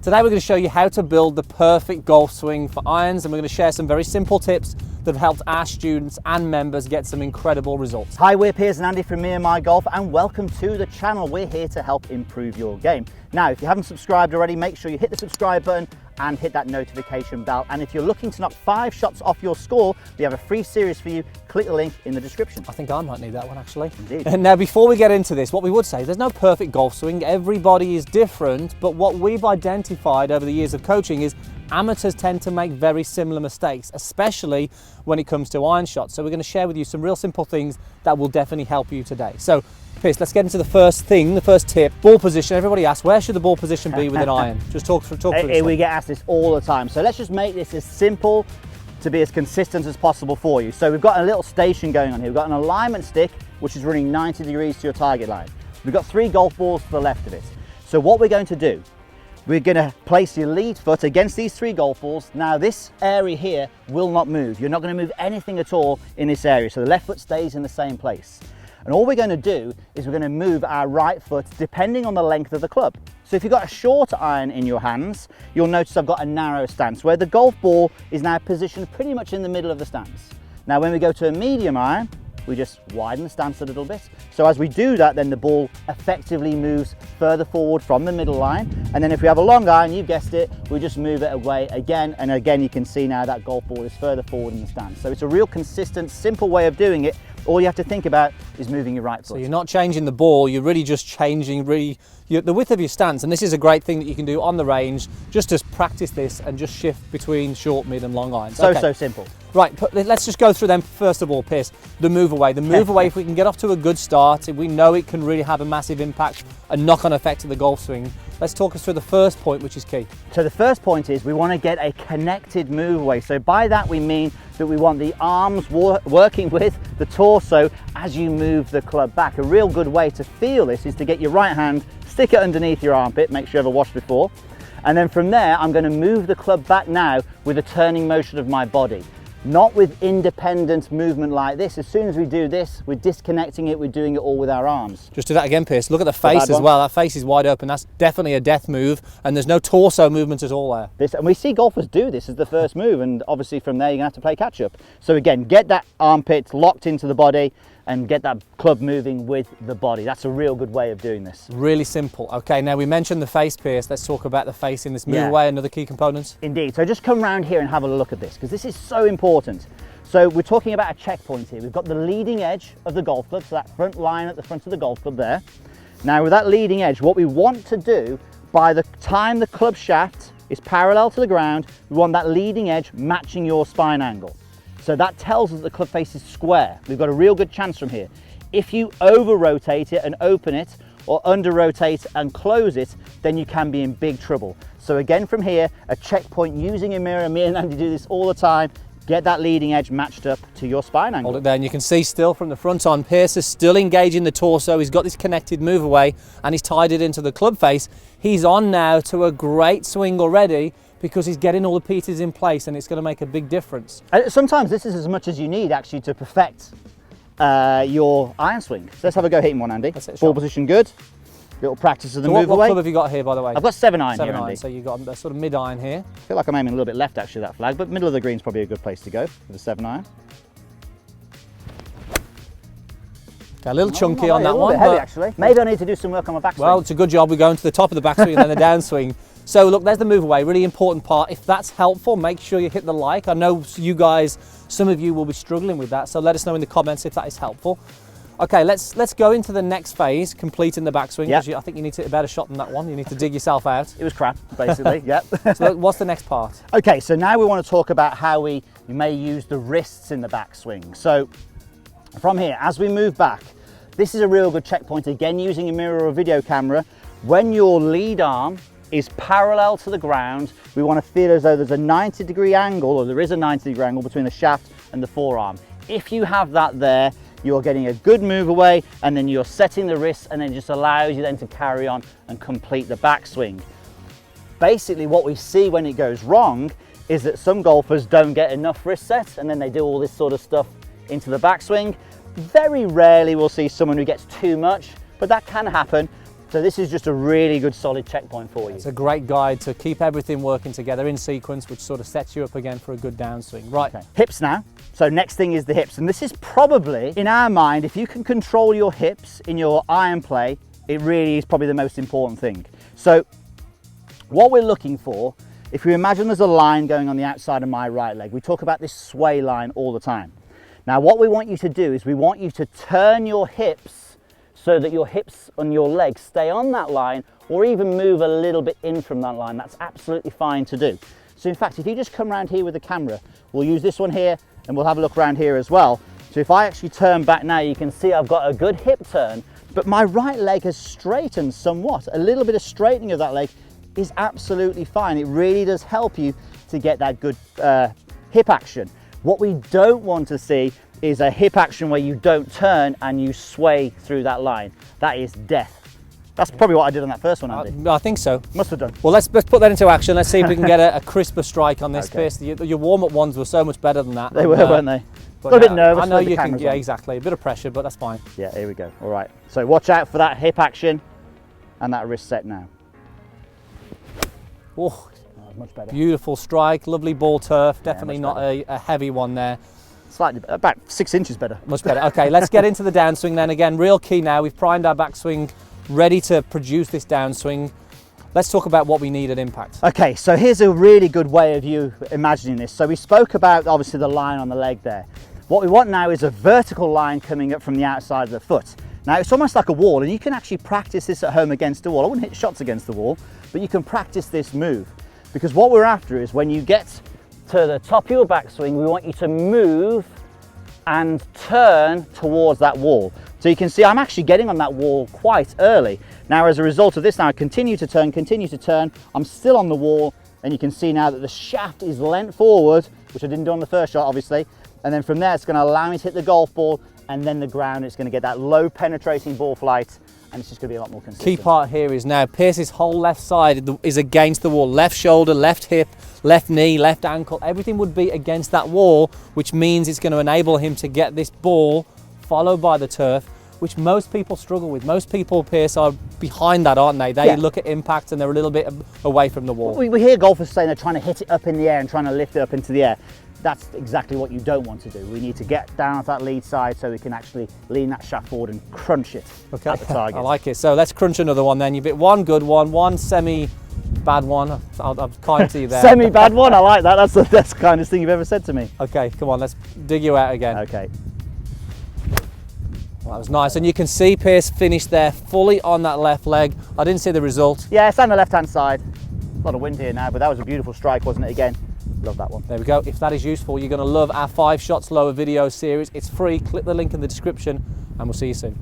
Today we're going to show you how to build the perfect golf swing for irons, and we're going to share some very simple tips that have helped our students and members get some incredible results. Hi, we're Piers and Andy from Meandmygolf, and welcome to the channel. We're here to help improve your game. Now, if you haven't subscribed already, make sure you hit the subscribe button and hit that notification bell. And if you're looking to knock 5 shots off your score, we have a free series for you. Click the link in the description. I think I might need that one actually. Indeed. And now, before we get into this, what we would say is there's no perfect golf swing. Everybody is different, but what we've identified over the years of coaching is amateurs tend to make very similar mistakes, especially when it comes to iron shots. So we're going to share with you some real simple things that will definitely help you today. So Piers, let's get into the first thing, the first tip. Ball position. Everybody asks, where should the ball position be with an iron? Just talk through this. We get asked this all the time. So let's just make this as simple to be as consistent as possible for you. So we've got a little station going on here. We've got an alignment stick, which is running 90 degrees to your target line. We've got 3 golf balls to the left of it. So what we're going to do, we're going to place your lead foot against these 3 golf balls. Now this area here will not move. You're not going to move anything at all in this area. So the left foot stays in the same place. And all we're going to do is we're going to move our right foot depending on the length of the club. So if you've got a short iron in your hands, you'll notice I've got a narrow stance where the golf ball is now positioned pretty much in the middle of the stance. Now when we go to a medium iron, we just widen the stance a little bit. So as we do that, then the ball effectively moves further forward from the middle line. And then if we have a long iron, you've guessed it, we just move it away again. And again, you can see now that golf ball is further forward in the stance. So it's a real consistent, simple way of doing it. All you have to think about is moving your right foot. So you're not changing the ball, you're really just changing the width of your stance. And this is a great thing that you can do on the range, just to practice this and just shift between short, mid and long irons. So simple. Right, let's just go through them first of all, Piers. The move away. The move away, if we can get off to a good start, we know it can really have a massive impact and knock-on effect to the golf swing. Let's talk us through the first point, which is key. So the first point is we want to get a connected move away. So by that we mean that we want the arms working with the torso as you move the club back. A real good way to feel this is to get your right hand, stick it underneath your armpit, make sure you have a wash before, and then from there I'm going to move the club back now with a turning motion of my body. Not with independent movement like this. As soon as we do this, we're disconnecting it, we're doing it all with our arms. Just do that again, Piers. Look at the face as well. That face is wide open. That's definitely a death move, and there's no torso movement at all there. And we see golfers do this as the first move, and obviously from there you're going to have to play catch up. So again, get that armpit locked into the body and get that club moving with the body. That's a real good way of doing this. Really simple. Okay, now we mentioned the face, Piers. Let's talk about the face in this move away, another key component. Indeed. So just come round here and have a look at this, because this is so important. So we're talking about a checkpoint here. We've got the leading edge of the golf club, so that front line at the front of the golf club there. Now with that leading edge, what we want to do, by the time the club shaft is parallel to the ground, we want that leading edge matching your spine angle. So that tells us the club face is square. We've got a real good chance from here. If you over rotate it and open it, or under rotate and close it, then you can be in big trouble. So again from here, a checkpoint using a mirror. Me and Andy do this all the time. Get that leading edge matched up to your spine angle. Hold it there, and you can see still from the front on, Piers is still engaging the torso. He's got this connected move away and he's tied it into the club face. He's on now to a great swing already, because he's getting all the pieces in place, and it's going to make a big difference. Sometimes this is as much as you need actually to perfect your iron swing. So let's have a go hitting one, Andy. Ball position good. Little practice of the move away. What club have you got here, by the way? I've got 7 iron here, Andy. So you've got a sort of mid iron here. I feel like I'm aiming a little bit left actually, that flag, but middle of the green's probably a good place to go with a 7 iron. Okay, a little chunky on that one. A little bit heavy actually. Maybe I need to do some work on my backswing. Well, it's a good job we're going to the top of the backswing and then the downswing. So look, there's the move away, really important part. If that's helpful, make sure you hit the like. I know you guys, some of you will be struggling with that, so let us know in the comments if that is helpful. Okay, let's go into the next phase, completing the backswing. Yep. I think you need to a better shot than that one. You need to dig yourself out. It was crap, basically. Yep. So what's the next part? Okay, so now we want to talk about how you may use the wrists in the backswing. So from here, as we move back, this is a real good checkpoint. Again, using a mirror or video camera, when your lead arm is parallel to the ground, we want to feel as though there's a 90-degree angle, or there is a 90-degree angle between the shaft and the forearm. If you have that there, you're getting a good move away, and then you're setting the wrists, and then it just allows you then to carry on and complete the backswing. Basically what we see when it goes wrong is that some golfers don't get enough wrist sets, and then they do all this sort of stuff into the backswing. Very rarely we'll see someone who gets too much, but that can happen. So this is just a really good solid checkpoint for you. It's a great guide to keep everything working together in sequence, which sort of sets you up again for a good downswing. Right. Okay. Hips now. So next thing is the hips. And this is probably, in our mind, if you can control your hips in your iron play, it really is probably the most important thing. So what we're looking for, if you imagine there's a line going on the outside of my right leg, we talk about this sway line all the time. Now what we want you to do is we want you to turn your hips so that your hips and your legs stay on that line, or even move a little bit in from that line. That's absolutely fine to do. So in fact, if you just come around here with the camera, we'll use this one here and we'll have a look around here as well. So if I actually turn back now, you can see I've got a good hip turn, but my right leg has straightened somewhat. A little bit of straightening of that leg is absolutely fine. It really does help you to get that good hip action. What we don't want to see is a hip action where you don't turn and you sway through that line. That is death. That's probably what I did on that first one, Andy. I think so. Must have done. Well, let's put that into action. Let's see if we can get a crisper strike on this. Okay. Pierce. Your warm-up ones were so much better than that. They were, weren't they? But Got a bit nervous. I know with the you can. cameras Yeah, on. exactly. A bit of pressure, but that's fine. Yeah, here we go. All right. So watch out for that hip action and that wrist set now. Oh, Much better. beautiful strike. Lovely ball turf. Definitely much not a heavy one there. Slightly, about 6 inches better. Much better. Okay, let's get into the downswing then. Again, real key now. We've primed our backswing, ready to produce this downswing. Let's talk about what we need at impact. Okay, so here's a really good way of you imagining this. So we spoke about obviously the line on the leg there. What we want now is a vertical line coming up from the outside of the foot. Now it's almost like a wall, and you can actually practice this at home against a wall. I wouldn't hit shots against the wall, but you can practice this move, because what we're after is when you get to the top of your backswing, we want you to move and turn towards that wall. So you can see I'm actually getting on that wall quite early. Now as a result of this, now I continue to turn, I'm still on the wall, and you can see now that the shaft is leant forward, which I didn't do on the first shot obviously, and then from there it's going to allow me to hit the golf ball, and then the ground, it's going to get that low penetrating ball flight, and it's just going to be a lot more consistent. Key part here is now Pierce's whole left side is against the wall. Left shoulder, left hip, left knee, left ankle, everything would be against that wall, which means it's going to enable him to get this ball followed by the turf, which most people struggle with. Most people, Pierce, are behind that, aren't they? They look at impact and they're a little bit away from the wall. We hear golfers saying they're trying to hit it up in the air and trying to lift it up into the air. That's exactly what you don't want to do. We need to get down off that lead side so we can actually lean that shaft forward and crunch it at the target. I like it. So let's crunch another one then. You've hit one good one, one semi-bad one. I'm kind to you there. Semi-bad one, I like that. That's the best kindest thing you've ever said to me. Okay, come on, let's dig you out again. Okay. Well, that was nice. And you can see Pierce finished there fully on that left leg. I didn't see the result. Yeah, it's on the left-hand side. A lot of wind here now, but that was a beautiful strike, wasn't it, again? Love that one. There we go. If that is useful, you're going to love our 5 shots lower video series. It's free. Click the link in the description and we'll see you soon.